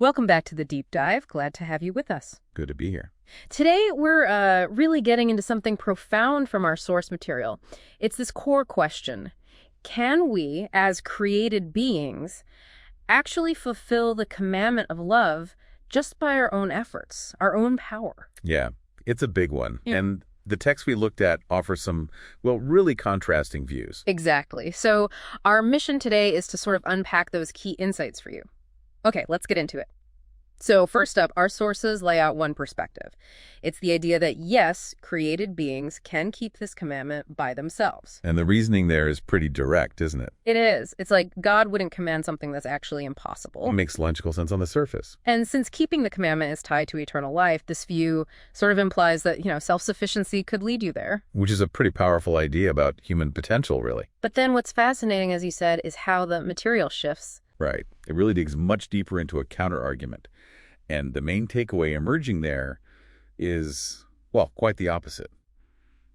Welcome back to the Deep Dive. Glad to have you with us. Good to be here. Today, we're really getting into something profound from our source material. It's this core question. Can we, as created beings, actually fulfill the commandment of love just by our own efforts, our own power? Yeah, it's a big one. Yeah. And the text we looked at offers some, really contrasting views. Exactly. So our mission today is to sort of unpack those key insights for you. Okay, let's get into it. So first up, our sources lay out one perspective. It's the idea that, yes, created beings can keep this commandment by themselves. And the reasoning there is pretty direct, isn't it? It is. It's like God wouldn't command something that's actually impossible. It makes logical sense on the surface. And since keeping the commandment is tied to eternal life, this view sort of implies that, self-sufficiency could lead you there. Which is a pretty powerful idea about human potential, really. But then what's fascinating, as you said, is how the material shifts. Right. It really digs much deeper into a counter-argument. And the main takeaway emerging there is, quite the opposite.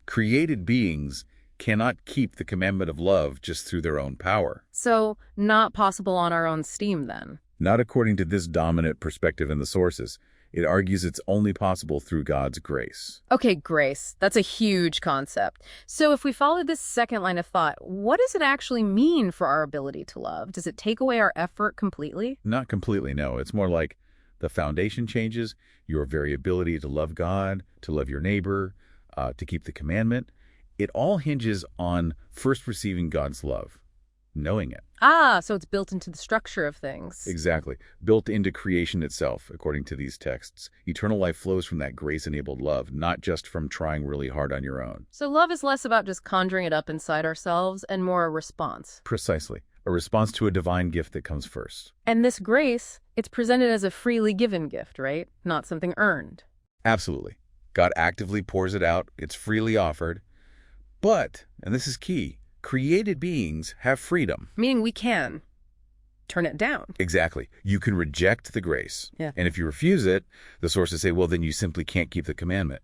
Created beings cannot keep the commandment of love just through their own power. So not possible on our own steam, then? Not according to this dominant perspective in the sources. It argues it's only possible through God's grace. Okay, grace. That's a huge concept. So if we follow this second line of thought, what does it actually mean for our ability to love? Does it take away our effort completely? Not completely, no. It's more like the foundation changes, your very ability to love God, to love your neighbor, to keep the commandment. It all hinges on first receiving God's love, knowing it. So it's built into the structure of things. Exactly. Built into creation itself, according to these texts. Eternal life flows from that grace-enabled love, not just from trying really hard on your own. So love is less about just conjuring it up inside ourselves and more a response. Precisely. A response to a divine gift that comes first. And this grace, it's presented as a freely given gift, right? Not something earned. Absolutely. God actively pours it out. It's freely offered. But, and this is key, created beings have freedom. Meaning we can turn it down. Exactly. You can reject the grace. Yeah. And if you refuse it, the sources say, then you simply can't keep the commandment.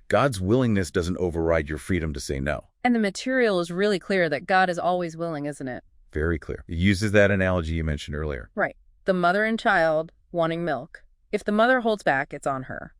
God's willingness doesn't override your freedom to say no. And the material is really clear that God is always willing, isn't it? Very clear. It uses that analogy you mentioned earlier. Right. The mother and child wanting milk. If the mother holds back, it's on her.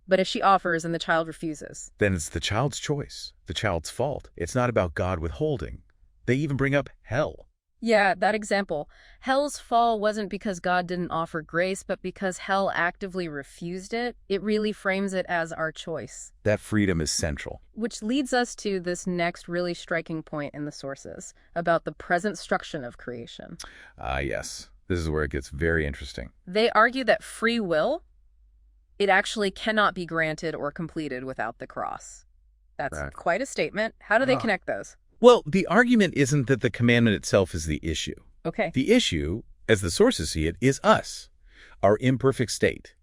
But if she offers and the child refuses, then it's the child's choice, the child's fault. It's not about God withholding. They even bring up hell. Yeah, that example. Hell's fall wasn't because God didn't offer grace, but because hell actively refused it. It really frames it as our choice. That freedom is central. Which leads us to this next really striking point in the sources about the present structure of creation. Yes. This is where it gets very interesting. They argue that free will, it actually cannot be granted or completed without the cross. That's quite a statement. How do they connect those? Well, the argument isn't that the commandment itself is the issue. Okay. The issue, as the sources see it, is us, our imperfect state.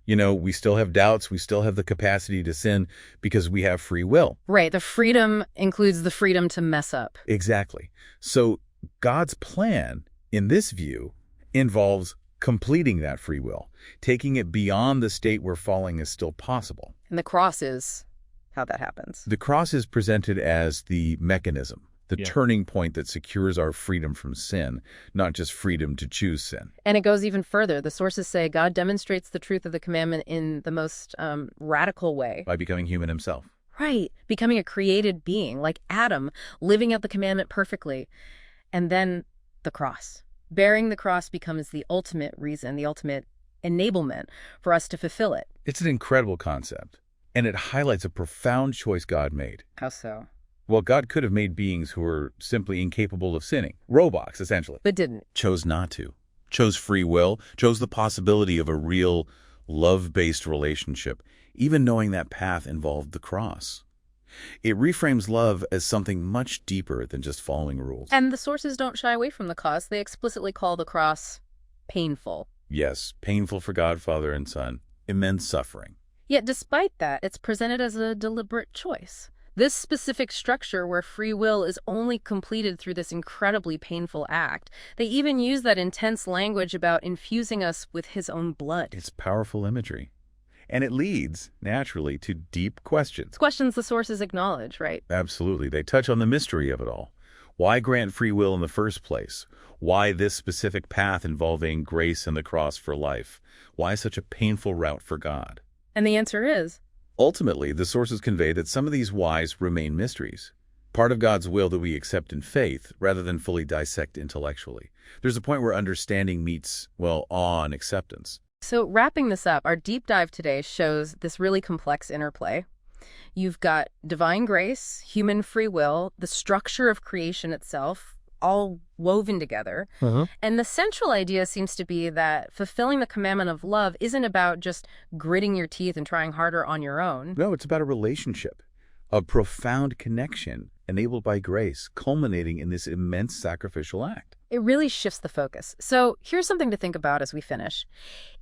We still have doubts. We still have the capacity to sin because we have free will. Right. The freedom includes the freedom to mess up. Exactly. So God's plan, in this view, involves completing that free will, taking it beyond the state where falling is still possible. And the cross is how that happens. The cross is presented as the mechanism, the turning point that secures our freedom from sin, not just freedom to choose sin. And it goes even further. The sources say God demonstrates the truth of the commandment in the most radical way. By becoming human himself. Right. Becoming a created being, like Adam, living out the commandment perfectly. And then the cross. Bearing the cross becomes the ultimate reason, the ultimate enablement for us to fulfill it. It's an incredible concept. And it highlights a profound choice God made. How so? Well, God could have made beings who were simply incapable of sinning. Robots, essentially. But didn't. Chose not to. Chose free will. Chose the possibility of a real love-based relationship, even knowing that path involved the cross. It reframes love as something much deeper than just following rules. And the sources don't shy away from the cross. They explicitly call the cross painful. Yes, painful for God, Father, and Son. Immense suffering. Yet despite that, it's presented as a deliberate choice. This specific structure where free will is only completed through this incredibly painful act. They even use that intense language about infusing us with his own blood. It's powerful imagery. And it leads, naturally, to deep questions. It's questions the sources acknowledge, right? Absolutely. They touch on the mystery of it all. Why grant free will in the first place? Why this specific path involving grace and the cross for life? Why such a painful route for God? And the answer is, Ultimately, the sources convey that some of these whys remain mysteries, part of God's will that we accept in faith rather than fully dissect intellectually. There's a point where understanding meets, well, awe and acceptance. so wrapping this up, our deep dive today shows this really complex interplay. You've got divine grace, human free will, the structure of creation itself, all woven together. And the central idea seems to be that fulfilling the commandment of love isn't about just gritting your teeth and trying harder on your own. No, it's about a relationship, a profound connection enabled by grace, culminating in this immense sacrificial act. It really shifts the focus. So here's something to think about as we finish.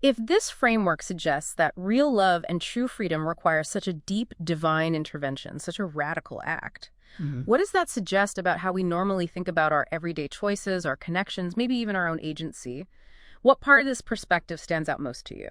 If this framework suggests that real love and true freedom require such a deep divine intervention, such a radical act, what does that suggest about how we normally think about our everyday choices, our connections, maybe even our own agency? What part of this perspective stands out most to you?